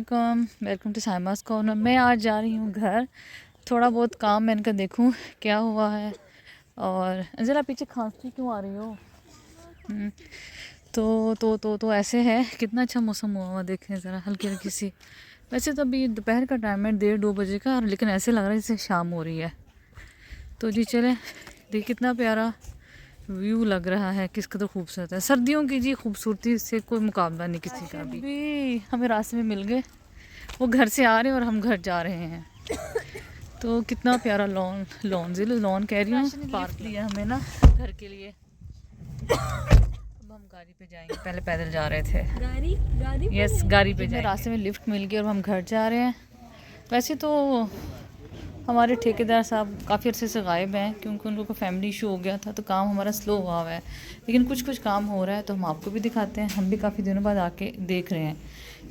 वालेकुम, welcome to साइमास corner. मैं आज जा रही हूँ घर। थोड़ा बहुत काम मैंने कहा देखूँ क्या हुआ है। और ज़रा पीछे खांसी क्यों आ रही हो? तो ऐसे है। कितना अच्छा मौसम हुआ हुआ, देखें ज़रा, हल्की हल्की सी। वैसे तो अभी दोपहर का टाइम है, 1:30-2 बजे का, लेकिन ऐसे लग रहा है जैसे शाम हो रही है। तो जी चले, देखिए कितना प्यारा व्यू लग रहा है, किस कदर खूबसूरत है। सर्दियों की जी खूबसूरती से कोई मुकाबला नहीं किसी का भी। हमें रास्ते में मिल गए, वो घर से आ रहे हैं और हम घर जा रहे हैं। तो कितना प्यारा लॉन कह रही हूँ, पार्क लिया हमें ना घर के लिए। अब हम गाड़ी पे जाएंगे, पहले पैदल जा रहे थे। गाड़ी यस, गाड़ी पे जाएंगे। रास्ते में लिफ्ट मिल गई और हम घर जा रहे हैं। वैसे तो हमारे ठेकेदार साहब काफ़ी अर्से से गायब हैं, क्योंकि उनको कोई फैमिली इशू हो गया था, तो काम हमारा स्लो हुआ है। लेकिन कुछ कुछ काम हो रहा है, तो हम आपको भी दिखाते हैं। हम भी काफ़ी दिनों बाद आके देख रहे हैं।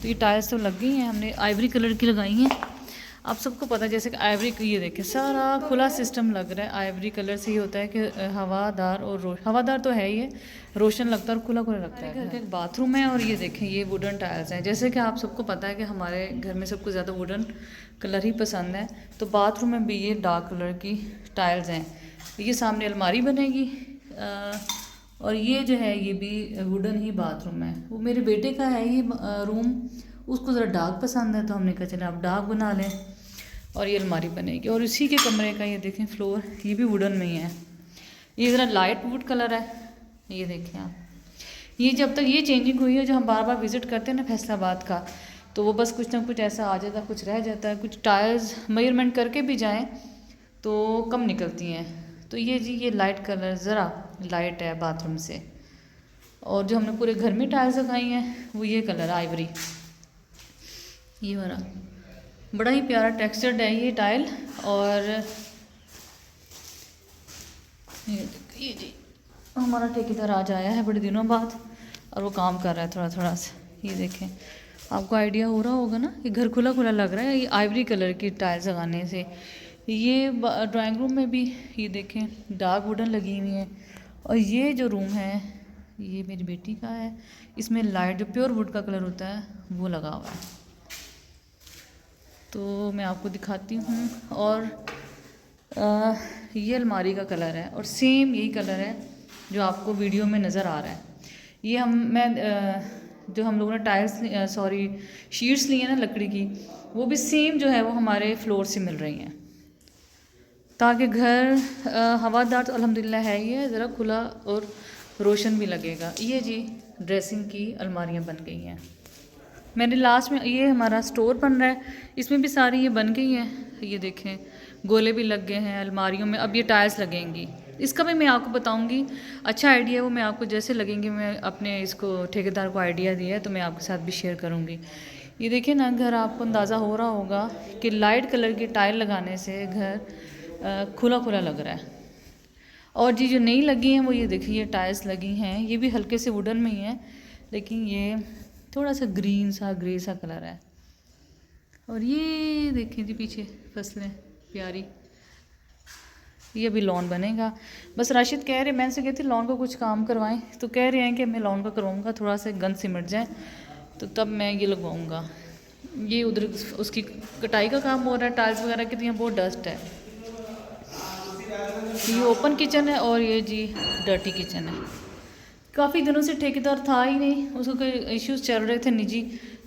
तो ये टाइल्स तो लग गई हैं, हमने आइवरी कलर की लगाई हैं। आप सबको पता है जैसे कि आइवरी, ये देखें सारा खुला सिस्टम लग रहा है। आइवरी कलर से ये होता है कि हवादार और हवादार तो है ही है, रोशन लगता है और खुला खुला लगता है। घर का एक बाथरूम है और ये देखें ये वुडन टाइल्स हैं। जैसे कि आप सबको पता है कि हमारे घर में सबको ज़्यादा वुडन कलर ही पसंद है, तो बाथरूम में भी ये डार्क कलर की टाइल्स हैं। ये सामने अलमारी बनेगी और ये जो है ये भी वुडन ही बाथरूम है। वो मेरे बेटे का है ये रूम, उसको ज़रा डार्क पसंद है, तो हमने कहा चले आप डार्क बना लें। और ये अलमारी बनेगी। और इसी के कमरे का ये देखें फ्लोर, ये भी वुडन में ही है। ये ज़रा लाइट वुड कलर है, ये देखें आप। ये जब तक ये चेंजिंग हुई है, जो हम बार बार विज़िट करते हैं ना फैसलाबाद का, तो वो बस कुछ ना कुछ ऐसा आ जाता है, कुछ रह जाता है। कुछ टायर्स मेजरमेंट करके भी जाएं तो कम निकलती हैं। तो ये जी ये लाइट कलर ज़रा लाइट है बाथरूम से। और जो हमने पूरे घर में टाइल्स लगाई हैं वो ये कलर आइवरी, ये वाला बड़ा ही प्यारा टेक्सचर्ड है ये टाइल। और ये जी हमारा ठेकेदार आज आया है बड़े दिनों बाद, और वो काम कर रहा है थोड़ा थोड़ा सा। ये देखें, आपको आइडिया हो रहा होगा ना, ये घर खुला खुला लग रहा है ये आइवरी कलर की टाइल्स लगाने से। ये ड्राइंग रूम में भी ये देखें डार्क वुडन लगी हुई है। और ये जो रूम है ये मेरी बेटी का है, इसमें लाइट जो प्योर वुड का कलर होता है वो लगा हुआ है। तो मैं आपको दिखाती हूँ। और ये अलमारी का कलर है और सेम यही कलर है जो आपको वीडियो में नज़र आ रहा है। ये जो हम लोगों ने टाइल्स सॉरी शीट्स ली हैं ना लकड़ी की, वो भी सेम जो है वो हमारे फ्लोर से मिल रही हैं, ताकि घर हवादार तो अल्हम्दुलिल्लाह है ही है, ज़रा खुला और रोशन भी लगेगा। ये जी ड्रेसिंग की अलमारियाँ बन गई हैं। मैंने लास्ट में ये हमारा स्टोर बन रहा है, इसमें भी सारी ये बन गई हैं। ये देखें गोले भी लग गए हैं अलमारियों में। अब ये टाइल्स लगेंगी, इसका भी मैं आपको बताऊंगी। अच्छा आइडिया वो मैं आपको जैसे लगेंगे, मैं अपने इसको ठेकेदार को आइडिया दिया है, तो मैं आपके साथ भी शेयर करूंगी। ये देखिए ना, घर आपको अंदाज़ा हो रहा होगा कि लाइट कलर की टाइल लगाने से घर खुला खुला लग रहा है। और जी जो नहीं लगी हैं वो ये देखिए टाइल्स लगी हैं, ये भी हल्के से वुडन में ही है, लेकिन ये थोड़ा सा ग्रीन सा ग्रे सा कलर है। और ये देखिए जी पीछे फसलें प्यारी। ये अभी लॉन बनेगा। बस राशिद कह रहे, मैं से कहती लॉन का कुछ काम करवाएं, तो कह रहे हैं कि मैं लॉन का करवाऊंगा, थोड़ा सा गंद सिमट जाए तो तब मैं ये लगवाऊंगा। ये उधर उसकी कटाई का काम हो रहा है टाइल्स वगैरह की, तो यहाँ बहुत डस्ट है। ये ओपन किचन है और ये जी डर्टी किचन है। काफ़ी दिनों से ठेकेदार था ही नहीं, उसको कोई इश्यूज चल रहे थे निजी,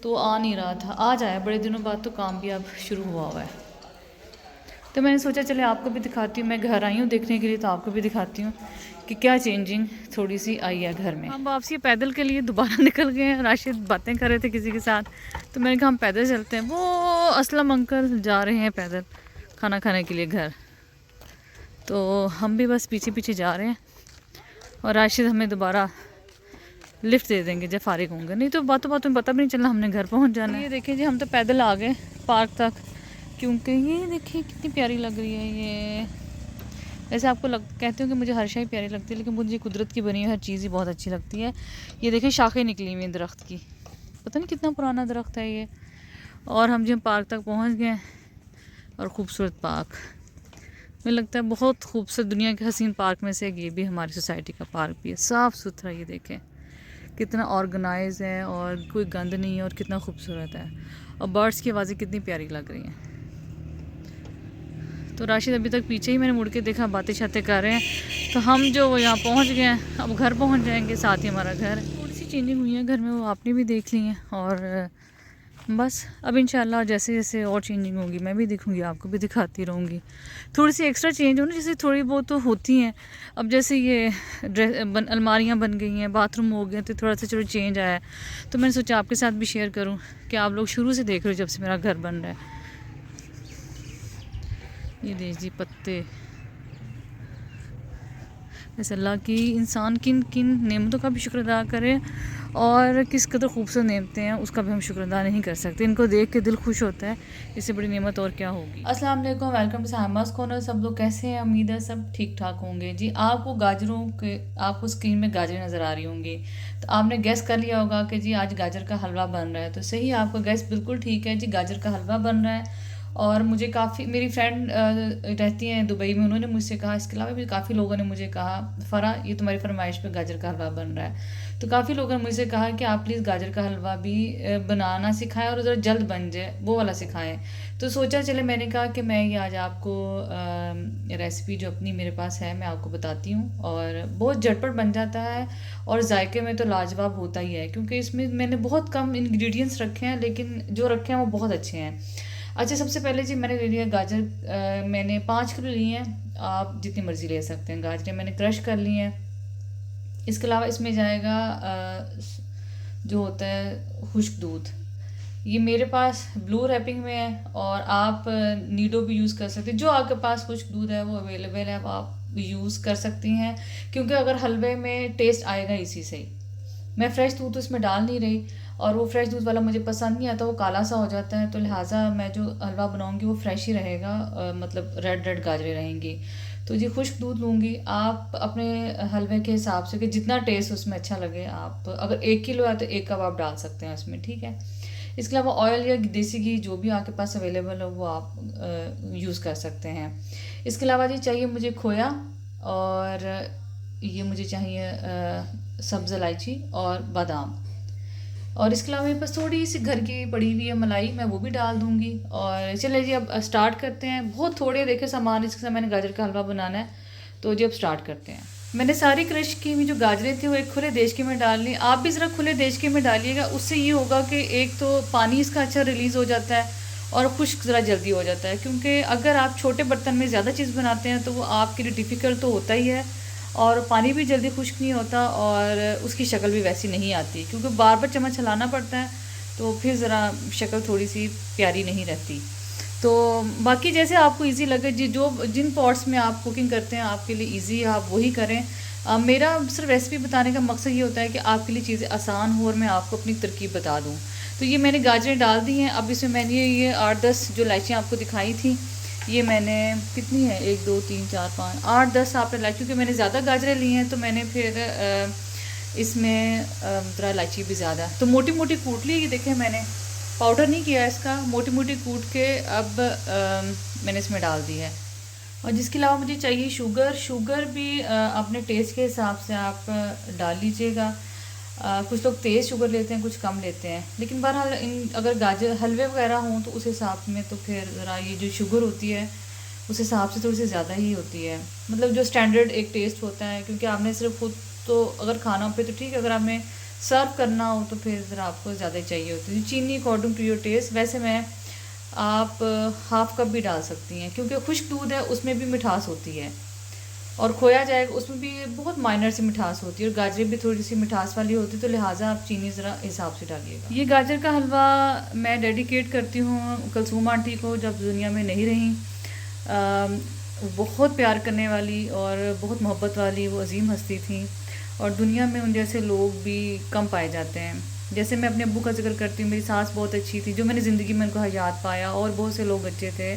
तो आ नहीं रहा था। आज आया बड़े दिनों बाद, तो काम भी अब शुरू हुआ है। तो मैंने सोचा चले आपको भी दिखाती हूँ। मैं घर आई हूँ देखने के लिए, तो आपको भी दिखाती हूँ कि क्या चेंजिंग थोड़ी सी आई है घर में। हम वापसी पैदल के लिए दोबारा निकल गए हैं। राशिद बातें कर रहे थे किसी के साथ, तो मैंने कहा हम पैदल चलते हैं। वो असलम अंकल जा रहे हैं पैदल खाना खाने के लिए घर, तो हम भी बस पीछे पीछे जा रहे हैं। और राशिद हमें दोबारा लिफ्ट दे देंगे जब फारिग होंगे, नहीं तो बातों बातों में पता भी नहीं चलना हमने घर पहुंच जाना है। ये देखिए जी हम तो पैदल आ गए पार्क तक, क्योंकि ये देखिए कितनी प्यारी लग रही है ये। वैसे आपको कहते हो कि मुझे हर शय प्यारी लगती है, लेकिन मुझे कुदरत की बनी हुई हर चीज़ ही बहुत अच्छी लगती है। ये देखिए शाखें निकली हुई हैं दरख्त की, पता नहीं कितना पुराना दरख्त है ये। और हम जो पार्क तक पहुँच गए, और ख़ूबसूरत पार्क, मुझे लगता है बहुत खूबसूरत, दुनिया के हसीन पार्क में से ये भी हमारी सोसाइटी का पार्क भी है, साफ़ सुथरा। ये देखें कितना ऑर्गेनाइज है और कोई गंद नहीं है और कितना खूबसूरत है, और बर्ड्स की आवाज़ें कितनी प्यारी लग रही हैं। तो राशिद अभी तक पीछे ही मैंने मुड़ के देखा, बातें शातें कर रहे हैं। तो हम जो यहाँ पहुँच गए हैं, अब घर पहुँच जाएंगे, साथ ही हमारा घर। थोड़ी सी चेंजिंग हुई है घर में, वो आपने भी देख ली है। और बस अब इंशाल्लाह जैसे जैसे और चेंजिंग होगी मैं भी दिखूंगी, आपको भी दिखाती रहूँगी। थोड़ी सी एक्स्ट्रा चेंज हो ना, जैसे थोड़ी बहुत तो होती हैं। अब जैसे ये अलमारियाँ बन गई हैं, बाथरूम हो गए, तो थोड़ा सा चलो चेंज आया है। तो मैंने सोचा आपके साथ भी शेयर करूँ कि आप लोग शुरू से देख रहे हो जब से मेरा घर बन रहा है। ये देखिए पत्ते, ऐसे अल्लाह की इंसान किन किन नेमतों का भी शुक्र अदा करे, और किस कदर खूबसूरत नेमतें हैं उसका भी हम शुक्र अदा नहीं कर सकते। इनको देख के दिल खुश होता है, इससे बड़ी नेमत और क्या होगी। अस्सलाम वालेकुम, वेलकम टू साहिमास कॉर्नर। सब लोग कैसे हैं? उम्मीद है सब ठीक ठाक होंगे। जी आपको स्क्रीन में गाजरें नज़र आ रही होंगी, तो आपने गैस कर लिया होगा कि जी आज गाजर का हलवा बन रहा है। तो सही, आपका गैस बिल्कुल ठीक है जी, गाजर का हलवा बन रहा है। और मुझे काफ़ी, मेरी फ्रेंड रहती हैं दुबई में, उन्होंने मुझसे कहा, इसके अलावा भी काफ़ी लोगों ने मुझे कहा, फ़रा ये तुम्हारी फरमाइश पे गाजर का हलवा बन रहा है। तो काफ़ी लोगों ने मुझसे कहा कि आप प्लीज़ गाजर का हलवा भी बनाना सिखाएं और ज़रा जल्द बन जाए वो वाला सिखाएं। तो सोचा चले, मैंने कहा कि मैं ये आज आपको रेसिपी जो अपनी मेरे पास है मैं आपको बताती हूँ। और बहुत झटपट बन जाता है और जायके में तो लाजवाब होता ही है, क्योंकि इसमें मैंने बहुत कम इंग्रेडिएंट्स रखे हैं, लेकिन जो रखे हैं वो बहुत अच्छे हैं। अच्छा, सबसे पहले जी मैंने ले लिया गाजर, मैंने 5 किलो ली हैं, आप जितनी मर्ज़ी ले सकते हैं। गाजरें मैंने क्रश कर ली हैं। इसके अलावा इसमें जाएगा जो होता है खुश्क दूध, ये मेरे पास ब्लू रैपिंग में है, और आप नीडो भी यूज़ कर सकते हैं। जो आपके पास खुश्क दूध है वो अवेलेबल है, वो आप यूज़ कर सकती हैं, क्योंकि अगर हलवे में टेस्ट आएगा इसी से ही। मैं फ़्रेश दूध तो इसमें डाल नहीं रही, और वो फ्रेश दूध वाला मुझे पसंद नहीं आता, वो काला सा हो जाता है। तो लिहाजा मैं जो हलवा बनाऊंगी वो फ्रेश ही रहेगा, मतलब रेड रेड गाजरें रहेंगी। तो जी खुश्क दूध लूँगी, आप अपने हलवे के हिसाब से कि जितना टेस्ट उसमें अच्छा लगे, आप अगर 1 किलो है तो 1 कप आप डाल सकते हैं उसमें, ठीक है। इसके अलावा ऑयल या देसी घी जो भी आपके पास अवेलेबल हो वो आप यूज़ कर सकते हैं। इसके अलावा जी चाहिए मुझे खोया, और ये मुझे चाहिए सब्ज़ इलायची और बादाम। और इसके अलावा मेरे पास थोड़ी सी घर की पड़ी हुई है मलाई, मैं वो भी डाल दूँगी। और चलिए जी अब स्टार्ट करते हैं। बहुत थोड़े देखे सामान इसके साथ मैंने गाजर का हलवा बनाना है, तो जी अब स्टार्ट करते हैं। मैंने सारी क्रश की हुई जो गाजरें थी वो एक खुले देशके में डाल ली। आप भी ज़रा खुले देशके में डालिएगा, उससे ये होगा कि एक तो पानी इसका अच्छा रिलीज़ हो जाता है और खुश्क ज़रा जल्दी हो जाता है। क्योंकि अगर आप छोटे बर्तन में ज़्यादा चीज़ बनाते हैं तो वो आपके लिए डिफ़िकल्ट तो होता ही है, और पानी भी जल्दी खुश्क नहीं होता, और उसकी शक्ल भी वैसी नहीं आती, क्योंकि बार बार चम्मच चलाना पड़ता है, तो फिर ज़रा शक्ल थोड़ी सी प्यारी नहीं रहती। तो बाकी जैसे आपको इजी लगे जी, जो जिन पॉट्स में आप कुकिंग करते हैं आपके लिए इजी है, आप वही करें। मेरा सिर्फ रेसिपी बताने का मकसद ये होता है कि आपके लिए चीज़ें आसान हो और मैं आपको अपनी तरकीब बता दूँ। तो ये मैंने गाजरें डाल दी हैं। अब इसमें मैंने ये 8-10 जो इलायचियाँ आपको दिखाई थी, ये मैंने कितनी है 1 2 3 4 5 8 10 आपने इलायची, क्योंकि मैंने ज़्यादा गाजरें ली हैं तो मैंने फिर इसमें ज़रा इलायची भी ज़्यादा, तो मोटी मोटी कूट ली। ये देखें मैंने पाउडर नहीं किया इसका, मोटी मोटी कूट के अब मैंने इसमें डाल दी है। और जिसके अलावा मुझे चाहिए शुगर भी अपने टेस्ट के हिसाब से आप डाल लीजिएगा। कुछ लोग तेज़ शुगर लेते हैं, कुछ कम लेते हैं, लेकिन बहरहाल अगर गाजर हलवे वगैरह हों तो उस हिसाब में तो फिर ज़रा ये जो शुगर होती है उस हिसाब से थोड़ी सी ज़्यादा ही होती है, मतलब जो स्टैंडर्ड एक टेस्ट होता है। क्योंकि आपने सिर्फ खुद तो अगर खाना हो फिर तो ठीक है, अगर आपने सर्व करना हो तो फिर ज़रा आपको ज़्यादा चाहिए होती है। चीनी अकॉर्डिंग टू योर टेस्ट। वैसे मैं आप हाफ़ कप भी डाल सकती हैं, क्योंकि खुश्क दूध है उसमें भी मिठास होती है, और खोया जाएगा उसमें भी बहुत माइनर सी मिठास होती है, और गाजरें भी थोड़ी सी मिठास वाली होती है, तो लिहाजा आप चीनी ज़रा हिसाब से डालिएगा। ये गाजर का हलवा मैं डेडिकेट करती हूँ कलसूम आंटी को, जब दुनिया में नहीं रही। बहुत प्यार करने वाली और बहुत मोहब्बत वाली वो अजीम हस्ती थी, और दुनिया में उन जैसे लोग भी कम पाए जाते हैं। जैसे मैं अपने अब्बू का जिक्र करती हूँ, मेरी सास बहुत अच्छी थी, जो मैंने ज़िंदगी में उनको हयात पाया, और बहुत से लोग अच्छे थे।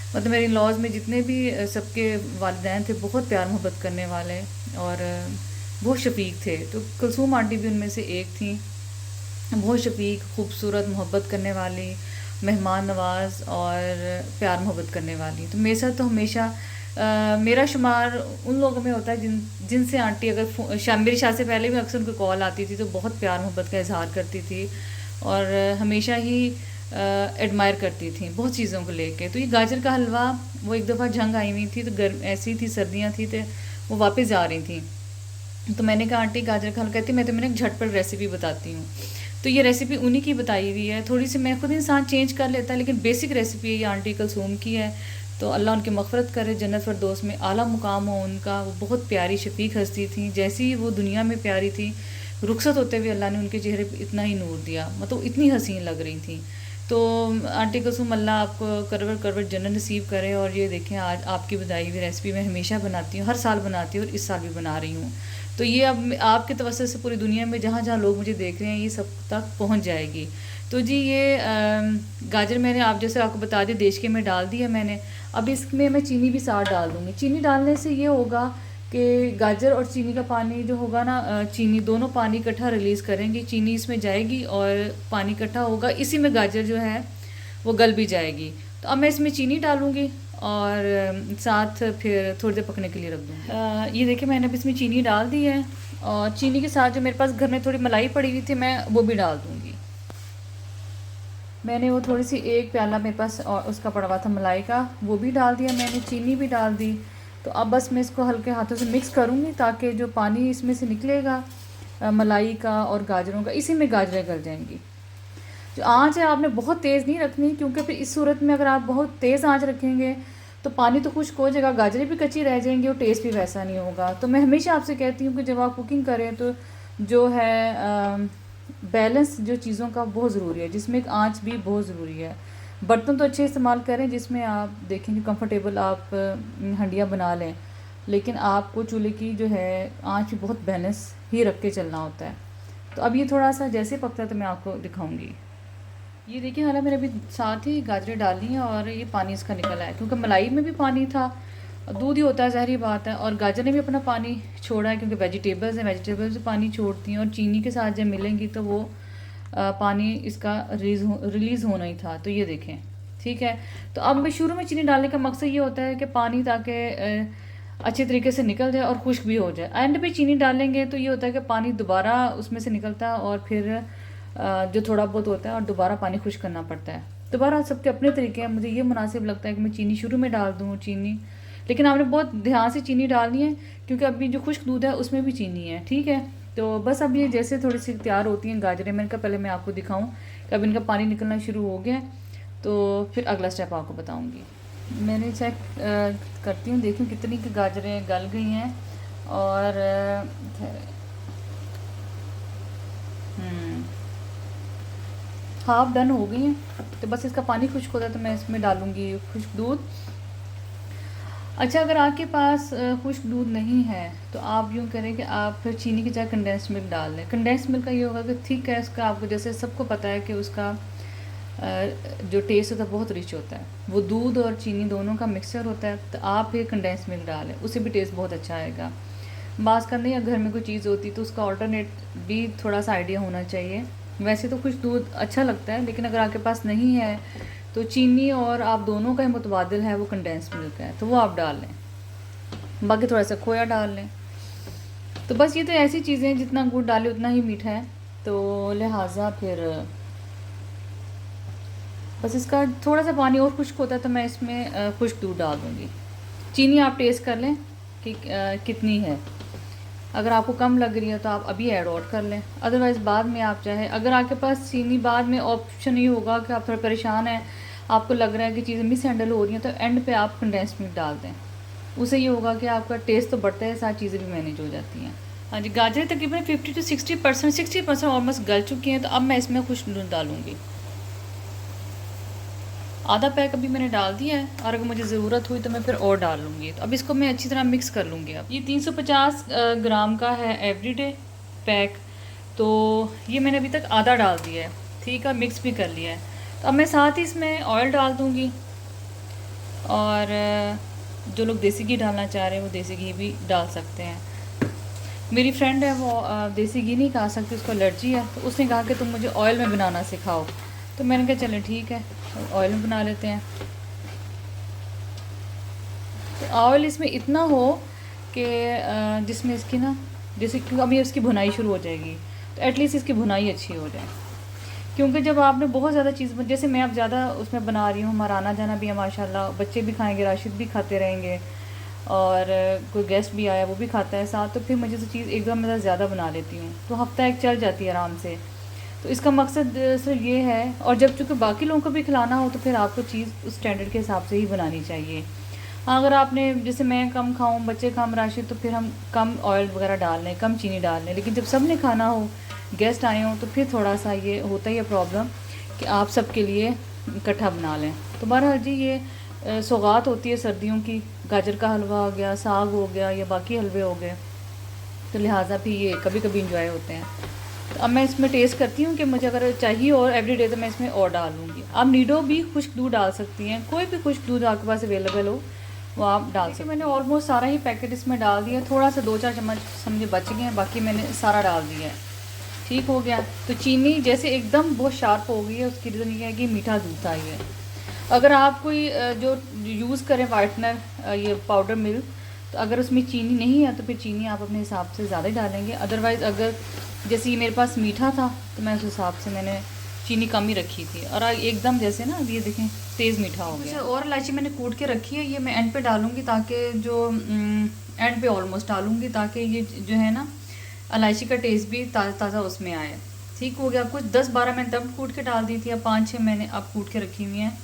मतलब मेरे लॉज में जितने भी सबके वालिदैन थे बहुत प्यार मोहब्बत करने वाले और बहुत शफीक थे। तो कुलसूम आंटी भी उनमें से एक थी, बहुत शफीक, खूबसूरत, मोहब्बत करने वाली, मेहमान नवाज और प्यार मोहब्बत करने वाली। तो मेरे साथ तो हमेशा मेरा शुमार उन लोगों में होता है जिनसे आंटी अगर मेरी शादी से पहले भी अक्सर उनको कॉल आती थी तो बहुत प्यार मोहब्बत का इजहार करती थी और हमेशा ही एडमायर करती थी बहुत चीज़ों को लेके। तो ये गाजर का हलवा, वो एक दफ़ा जंग आई हुई थी तो गर्म ऐसी थी, सर्दियाँ थी तो वो वापस जा रही थी। तो मैंने कहा आंटी गाजर का हलवा, कहती मैं तुम्हें एक झटपट रेसिपी बताती हूँ। तो ये रेसिपी उन्हीं की बताई हुई है, थोड़ी सी मैं खुद इंसान चेंज कर लेता है लेकिन बेसिक रेसिपी ये आंटी कलसूम की है। तो अल्लाह उनकी मग़फ़रत करे, जन्नत फ़िरदौस में आला मुकाम हो उनका। वो बहुत प्यारी शफ़ीक हस्ती थी, जैसी ही वो दुनिया में प्यारी थी, रुखसत होते हुए अल्लाह ने उनके चेहरे पे इतना ही नूर दिया, मतलब इतनी हसीन लग रही थी। तो आंटी कसुम अल्लाह आपको करवट करवट जन्नत नसीब करे। और ये देखें आज आपकी बताई हुई रेसिपी मैं हमेशा बनाती हूँ, हर साल बनाती हूँ और इस साल भी बना रही हूँ। तो ये अब आपके तवज्जो से पूरी दुनिया में जहाँ जहाँ लोग मुझे देख रहे हैं ये सब तक पहुँच जाएगी। तो जी ये गाजर मैंने आप जैसे आपको बता दिया देश के में डाल दिया मैंने। अब इसमें मैं चीनी भी साथ डाल दूँगी। चीनी डालने से ये होगा कि गाजर और चीनी का पानी जो होगा ना, चीनी दोनों पानी इकट्ठा रिलीज़ करेंगी, चीनी इसमें जाएगी और पानी इकट्ठा होगा, इसी में गाजर जो है वो गल भी जाएगी। तो अब मैं इसमें चीनी डालूँगी और साथ फिर थोड़ी देर पकने के लिए रख दूँगी। ये देखिए मैंने अब इसमें चीनी डाल दी है और चीनी के साथ जो मेरे पास घर में थोड़ी मलाई पड़ी हुई थी मैं वो भी डाल दूँगी। मैंने वो थोड़ी सी एक प्याला मेरे पास और उसका पड़ा हुआ था मलाई का, वो भी डाल दिया मैंने, चीनी भी डाल दी। तो अब बस मैं इसको हल्के हाथों से मिक्स करूँगी ताकि जो पानी इसमें से निकलेगा मलाई का और गाजरों का, इसी में गाजरें गल जाएंगी। जो आँच है आपने बहुत तेज़ नहीं रखनी, क्योंकि फिर इस सूरत में अगर आप बहुत तेज़ आँच रखेंगे तो पानी तो खुश्क हो जाएगा, गाजरें भी कच्ची रह जाएंगी और टेस्ट भी वैसा नहीं होगा। तो मैं हमेशा आपसे कहती हूँ कि जब आप कुकिंग करें तो जो है बैलेंस जो चीज़ों का बहुत ज़रूरी है, जिसमें एक आँच भी बहुत ज़रूरी है। बर्तन तो अच्छे इस्तेमाल करें जिसमें आप देखेंगे कंफर्टेबल आप हंडियाँ बना लें, लेकिन आपको चूल्हे की जो है आँच भी बहुत बैलेंस ही रख के चलना होता है। तो अब ये थोड़ा सा जैसे पकता है तो मैं आपको दिखाऊंगी। ये देखिए हालांकि मैंने अभी साथ ही गाजरें डाली हैं और ये पानी इसका निकल आया, क्योंकि मलाई में भी पानी था, दूध ही होता है ज़ाहिर बात है, और गाजर ने भी अपना पानी छोड़ा है क्योंकि वेजिटेबल्स हैं, वेजिटेबल्स भी पानी छोड़ती हैं और चीनी के साथ जब मिलेंगी तो वो पानी इसका रिलीज़ होना ही था। तो ये देखें ठीक है। तो अब मैं शुरू में चीनी डालने का मकसद ये होता है कि पानी ताकि अच्छे तरीके से निकल जाए और खुश्क भी हो जाए। एंड पे चीनी डालेंगे तो ये होता है कि पानी दोबारा उसमें से निकलता है और फिर जो थोड़ा बहुत होता है और दोबारा पानी खुश्क करना पड़ता है। दोबारा सबके अपने तरीके हैं, मुझे ये मुनासिब लगता है कि मैं चीनी शुरू में डाल दूँ चीनी, लेकिन आपने बहुत ध्यान से चीनी डालनी है क्योंकि अभी जो खुश्क दूध है उसमें भी चीनी है, ठीक है। तो बस अब ये जैसे थोड़ी सी तैयार होती हैं गाजरें, मैंने कहा पहले मैं आपको दिखाऊं कि अब इनका पानी निकलना शुरू हो गया तो फिर अगला स्टेप आपको बताऊंगी। मैंने चेक करती हूँ, देखूँ कितनी की गाजरें गल गई हैं और हाफ डन हो गई हैं। तो बस इसका पानी खुश्क होता है तो मैं इसमें डालूँगी खुश्क दूध। अच्छा अगर आपके पास खुश्क दूध नहीं है तो आप यूँ करें कि आप फिर चीनी की जगह कंडेंस्ड मिल्क डाल लें। कंडेंस्ड मिल्क का ये होगा कि ठीक है, इसका आपको जैसे सबको पता है कि उसका जो टेस्ट होता है बहुत रिच होता है, वो दूध और चीनी दोनों का मिक्सचर होता है। तो आप फिर कंडेंस्ड मिल्क डालें, उससे भी टेस्ट बहुत अच्छा आएगा। बात करने या घर में कोई चीज़ होती तो उसका ऑल्टरनेट भी थोड़ा सा आइडिया होना चाहिए। वैसे तो कुछ दूध अच्छा लगता है, लेकिन अगर आपके पास नहीं है तो चीनी और आप दोनों का ही मुतबादिल है वो कंडेंस्ड मिल्क है, तो वो आप डाल लें। बाकी थोड़ा सा खोया डाल लें। तो बस ये तो ऐसी चीज़ें जितना गुड़ डालें उतना ही मीठा है, तो लिहाजा फिर बस इसका थोड़ा सा पानी और खुश्क होता है तो मैं इसमें खुश्क दूध डाल दूँगी। चीनी आप टेस्ट कर लें कि कितनी है, अगर आपको कम लग रही है तो आप अभी ऐड ऑन कर लें, अदरवाइज़ बाद में आप चाहे, अगर आपके पास चीनी बाद में ऑप्शन ये होगा कि आप थोड़ा परेशान हैं, आपको लग रहा है कि चीज़ें मिस हैंडल हो रही हैं, तो एंड पे आप कंडेंस्ड मिल्क डाल दें। उससे ये होगा कि आपका टेस्ट तो बढ़ता है, सारी चीज़ें भी मैनेज हो जाती हैं। हाँ जी, गाजरें तकरीबन 50 to 60% ऑलमोस्ट गल चुकी हैं। तो अब मैं इसमें खुश्क दूध डालूँगी। आधा पैक अभी मैंने डाल दिया है और अगर मुझे ज़रूरत हुई तो मैं फिर और डाल लूँगी। तो अब इसको मैं अच्छी तरह मिक्स कर लूँगी। अब ये 350 ग्राम का है एवरीडे पैक, तो ये मैंने अभी तक आधा डाल दिया है, ठीक है, मिक्स भी कर लिया है। तो अब मैं साथ ही इसमें ऑयल डाल दूँगी और जो लोग देसी घी डालना चाह रहे हैं वो देसी घी भी डाल सकते हैं। मेरी फ्रेंड है वो देसी घी नहीं खा सकती, उसको एलर्जी है, तो उसने कहा कि तुम मुझे ऑयल में बनाना सिखाओ। तो मैंने कहा चलें ठीक है, ऑयल में बना लेते हैं। तो ऑयल इसमें इतना हो कि जिसमें इसकी ना, जैसे क्योंकि अभी इसकी भुनाई शुरू हो जाएगी, तो एटलीस्ट इसकी भुनाई अच्छी हो जाए। क्योंकि जब आपने बहुत ज़्यादा चीज़, जैसे मैं अब ज़्यादा उसमें बना रही हूँ, हमारा आना जाना भी है माशाल्लाह, बच्चे भी खाएंगे, राशिद भी खाते रहेंगे, और कोई गेस्ट भी आया वो भी खाता है साथ, तो फिर मुझे तो चीज़ एकदम मैं ज़्यादा बना लेती हूँ, तो हफ्ता एक चल जाती है आराम से। तो इसका मकसद सिर्फ ये है, और जब चूँकि बाकी लोगों को भी खिलाना हो तो फिर आपको चीज़ उस स्टैंडर्ड के हिसाब से ही बनानी चाहिए। हाँ, अगर आपने, जैसे मैं कम खाऊं, बच्चे कम, राशि, तो फिर हम कम ऑयल वगैरह डाल लें, कम चीनी डाल लें। लेकिन जब सब ने खाना हो, गेस्ट आए हों, तो फिर थोड़ा सा ये होता ही है प्रॉब्लम कि आप सबके लिए इकट्ठा बना लें। तो बहरहाल जी, ये सौगात होती है सर्दियों की, गाजर का हलवा हो गया, साग हो गया, या बाकी हलवे हो गए, तो लिहाजा भी ये कभी कभी इंजॉय होते हैं। तो अब मैं इसमें टेस्ट करती हूँ कि मुझे अगर चाहिए और एवरीडे, तो मैं इसमें और डाल लूँगी। आप नीडो भी खुश्क दूध डाल सकती हैं, कोई भी खुश्क दूध आपके पास अवेलेबल हो वो आप डाल सकते हैं। मैंने ऑलमोस्ट सारा ही पैकेट इसमें डाल दिया, थोड़ा सा 2-4 चम्मच समझे बच गए हैं, बाकी मैंने सारा डाल दिया है। ठीक हो गया। तो चीनी जैसे एकदम बहुत शार्प हो गई है, उसकी रीज़न ये है कि मीठा दूध था ये। अगर आप कोई जो यूज़ करें वाइटनर, ये पाउडर मिल्क, तो अगर उसमें चीनी नहीं है तो फिर चीनी आप अपने हिसाब से ज़्यादा ही डालेंगे। अदरवाइज़ अगर जैसे ये मेरे पास मीठा था तो मैं उस हिसाब से मैंने चीनी कम ही रखी थी, और एकदम जैसे ना ये देखें तेज़ मीठा हो गया। और इलायची मैंने कूट के रखी है, ये मैं एंड पे डालूँगी, ताकि जो एंड पे ऑलमोस्ट डालूँगी, ताकि ये जो है ना इलायची का टेस्ट भी ताज़ा ताज़ा उसमें आए। ठीक हो गया। कुछ 10-12 मैंने तब कूट के डाल दी थी, अब 5-6 मैंने अब कूट के रखी हुई हैं,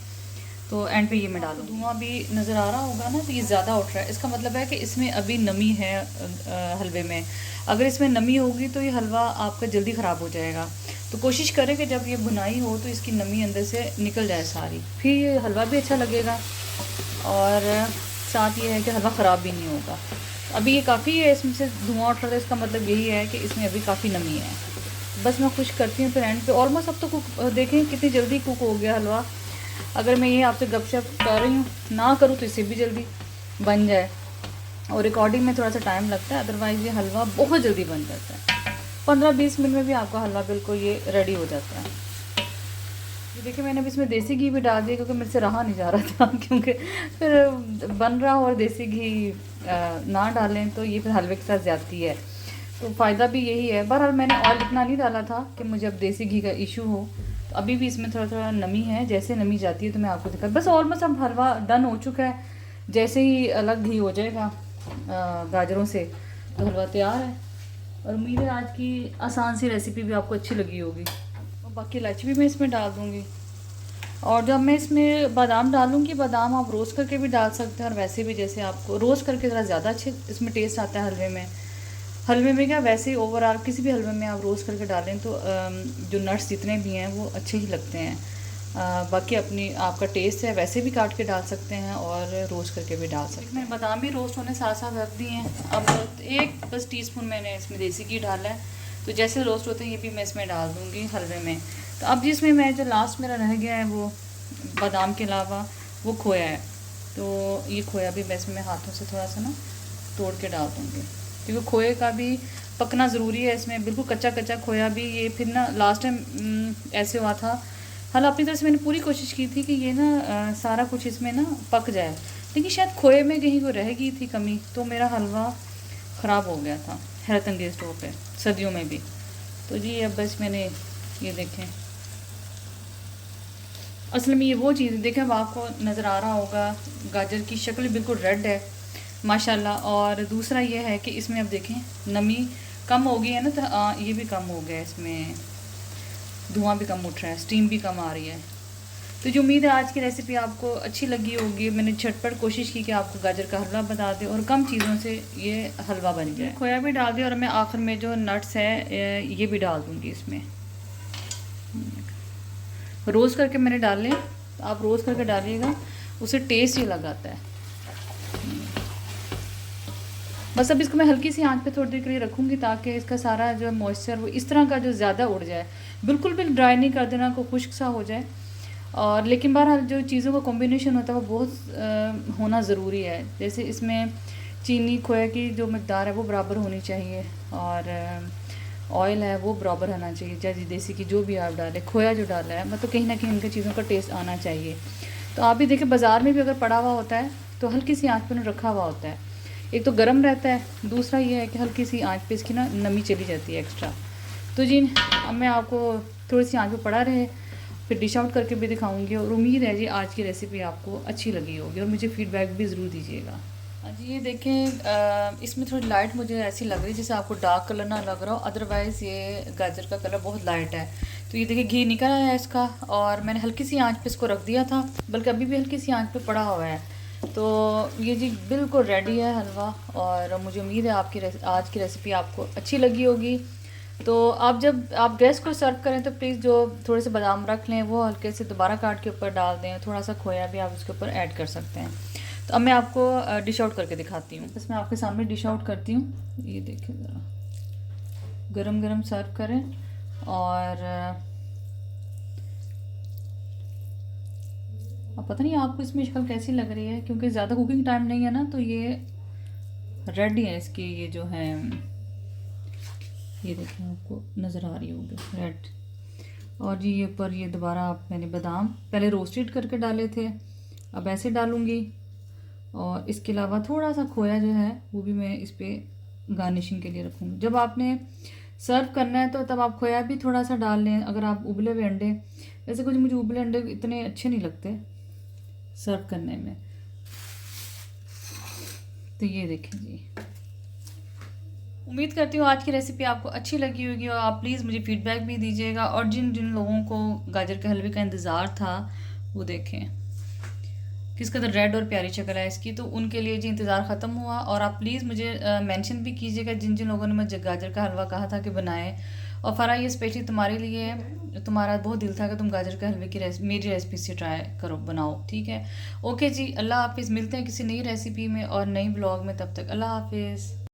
तो एंड पे ये मैं डालूँ। धुआं भी नज़र आ रहा होगा ना, तो ये ज़्यादा उठ रहा है, इसका मतलब है कि इसमें अभी नमी है हलवे में। अगर इसमें नमी होगी तो ये हलवा आपका जल्दी ख़राब हो जाएगा। तो कोशिश करें कि जब ये भुनाई हो तो इसकी नमी अंदर से निकल जाए सारी, फिर ये हलवा भी अच्छा लगेगा, और साथ ये है कि हलवा ख़राब भी नहीं होगा। अभी ये काफ़ी है, इसमें से धुआं उठ रहा था, इसका मतलब यही है कि इसमें अभी काफ़ी नमी है। बस मैं खुश करती हूँ फिर एंड पे। ऑलमोस्ट अब तो कुक, देखें कितनी जल्दी कुक हो गया हलवा। अगर मैं ये आपसे गपशप कर रही हूँ, ना करूँ तो इससे भी जल्दी बन जाए, और रिकॉर्डिंग में थोड़ा सा टाइम लगता है, अदरवाइज़ ये हलवा बहुत जल्दी बन जाता है। 15-20 मिनट में भी आपका हलवा बिल्कुल ये रेडी हो जाता है। ये देखिए, मैंने भी इसमें देसी घी भी डाल दिया, क्योंकि मेरे से रहा नहीं जा रहा था क्योंकि फिर बन रहा हो और देसी घी ना डालें तो ये फिर हलवे के साथ ज़्यादती है, तो फ़ायदा भी यही है। बहरहाल मैंने ऑयल इतना नहीं डाला था कि मुझे अब देसी घी का इशू हो, तो अभी भी इसमें थोड़ा थोड़ा नमी है, जैसे नमी जाती है तो मैं आपको दिखा। बस ऑलमोस्ट अब हलवा डन हो चुका है, जैसे ही अलग घी हो जाएगा गाजरों से तो हलवा तैयार है। और उम्मीद है आज की आसान सी रेसिपी भी आपको अच्छी लगी होगी। और बाकी इलायची भी मैं इसमें डाल दूँगी, और जब मैं इसमें बादाम डालूँगी, बादाम आप रोस्ट करके भी डाल सकते हैं, और वैसे भी जैसे आपको रोस्ट करके ज़रा ज़्यादा अच्छे इसमें टेस्ट आता है हलवे में। हलवे में क्या, वैसे ही ओवरऑल किसी भी हलवे में आप रोस्ट करके डालें तो जो नट्स जितने भी हैं वो अच्छे ही लगते हैं। बाकी अपनी आपका टेस्ट है, वैसे भी काट के डाल सकते हैं और रोस्ट करके भी डाल सकते हैं। मैंने बादाम भी रोस्ट होने साथ साथ रख दिए हैं। अब एक बस टीस्पून मैंने इसमें देसी घी डाला है, तो जैसे रोस्ट होते हैं ये भी मैं इसमें डाल दूँगी हलवे में। तो अब जिसमें मैं जो लास्ट मेरा रह गया है वो बादाम के अलावा वो खोया है, तो ये खोया भी मैं इसमें हाथों से थोड़ा सा ना तोड़ के डाल दूँगी, क्योंकि खोए का भी पकना ज़रूरी है इसमें। बिल्कुल कच्चा कच्चा खोया भी ये फिर ना लास्ट टाइम ऐसे हुआ था। हालांकि अपनी तरफ से मैंने पूरी कोशिश की थी कि ये ना सारा कुछ इसमें ना पक जाए, लेकिन शायद खोए में कहीं को रह गई थी कमी, तो मेरा हलवा ख़राब हो गया था हैरत अंगेज़ तौर पे, सर्दियों में भी। तो जी अब बस मैंने ये देखें, असल में ये वो चीज़ देखें, अब आपको नज़र आ रहा होगा गाजर की शक्ल बिल्कुल रेड है माशाल्लाह। और दूसरा ये है कि इसमें अब देखें नमी कम हो गई है ना, तो ये भी कम हो गया, इसमें धुआं भी कम उठ रहा है, स्टीम भी कम आ रही है। तो जो उम्मीद है आज की रेसिपी आपको अच्छी लगी होगी। मैंने झटपट कोशिश की कि आपको गाजर का हलवा बता दें और कम चीज़ों से ये हलवा बन जाए। खोया भी डाल दिया, और मैं आखिर में जो नट्स है ये भी डाल दूँगी इसमें। रोस्ट करके मैंने डाले, तो आप रोस्ट करके डालिएगा, उसे टेस्ट ही लगाता है। बस अब इसको मैं हल्की सी आंच पे थोड़ी देर के लिए रखूँगी, ताकि इसका सारा जो मॉइस्चर वो इस तरह का जो ज़्यादा उड़ जाए, बिल्कुल भी ड्राई नहीं कर देना, को खुश्क सा हो जाए। और लेकिन बहरहाल जो चीज़ों का कॉम्बिनेशन होता है वो बहुत होना ज़रूरी है। जैसे इसमें चीनी खोया की जो मकदार है वो बराबर होनी चाहिए, और ऑयल है वो बराबर होना चाहिए, चाहे देसी की जो भी आप डालें, खोया जो डाला है मतलब कहीं ना कहीं उनके चीज़ों का टेस्ट आना चाहिए। तो आप भी देखें, बाज़ार में भी अगर पड़ा हुआ होता है तो हल्की सी आंच पर रखा हुआ होता है। एक तो गर्म रहता है, दूसरा ये है कि हल्की सी आंच पे इसकी ना नमी चली जाती है एक्स्ट्रा। तो जी अब मैं आपको थोड़ी सी आंच पे पड़ा रहे, फिर डिश आउट करके भी दिखाऊंगी। और उम्मीद है जी आज की रेसिपी आपको अच्छी लगी होगी और मुझे फ़ीडबैक भी ज़रूर दीजिएगा। जी ये देखें, इसमें थोड़ी लाइट मुझे ऐसी लग रही है जैसे आपको डार्क कलर ना लग रहा हो, अदरवाइज़ ये गाजर का कलर बहुत लाइट है। तो ये देखिए घी निकल आया है इसका, और मैंने हल्की सी आंच पे इसको रख दिया था, बल्कि अभी भी हल्की सी आंच पे पड़ा हुआ है। तो ये जी बिल्कुल रेडी है हलवा, और मुझे उम्मीद है आपकी आज की रेसिपी आपको अच्छी लगी होगी। तो आप जब आप गेस्ट को सर्व करें तो प्लीज़ जो थोड़े से बादाम रख लें वो हल्के से दोबारा काट के ऊपर डाल दें, थोड़ा सा खोया भी आप उसके ऊपर ऐड कर सकते हैं। तो अब मैं आपको डिश आउट करके दिखाती हूँ। बस मैं आपके सामने डिश आउट करती हूँ। ये देखिए ज़रा, गरम गरम सर्व करें। और अब पता नहीं आपको इसमें शक्ल कैसी लग रही है, क्योंकि ज़्यादा कुकिंग टाइम नहीं है ना, तो ये रेडी है इसकी, ये जो है ये देखिए आपको नज़र आ रही होगी रेड। और जी ये पर ये दोबारा आप मैंने बादाम पहले रोस्टेड करके डाले थे, अब ऐसे डालूँगी। और इसके अलावा थोड़ा सा खोया जो है वो भी मैं इस पर गार्निशिंग के लिए रखूँगी। जब आपने सर्व करना है तो तब आप खोया भी थोड़ा सा डाल लें। अगर आप उबले हुए अंडे, वैसे कुछ मुझे उबले अंडे इतने अच्छे नहीं लगते सर्व करने में। तो ये देखें जी, उम्मीद करती हूँ आज की रेसिपी आपको अच्छी लगी होगी, और आप प्लीज़ मुझे फ़ीडबैक भी दीजिएगा। और जिन जिन लोगों को गाजर के हलवे का इंतज़ार था वो देखें किस कदर रेड और प्यारी शक्ल है इसकी, तो उनके लिए जी इंतज़ार ख़त्म हुआ। और आप प्लीज़ मुझे मेंशन भी कीजिएगा जिन जिन लोगों ने मुझे गाजर का हलवा कहा था कि बनाएं। और फ़रा ये स्पेशली तुम्हारे लिए है, तुम्हारा बहुत दिल था कि तुम गाजर के हलवे की मेरी रेसिपी से ट्राई करो, बनाओ, ठीक है। ओके जी, अल्लाह हाफिज़, मिलते हैं किसी नई रेसिपी में और नई ब्लॉग में, तब तक अल्लाह हाफिज़।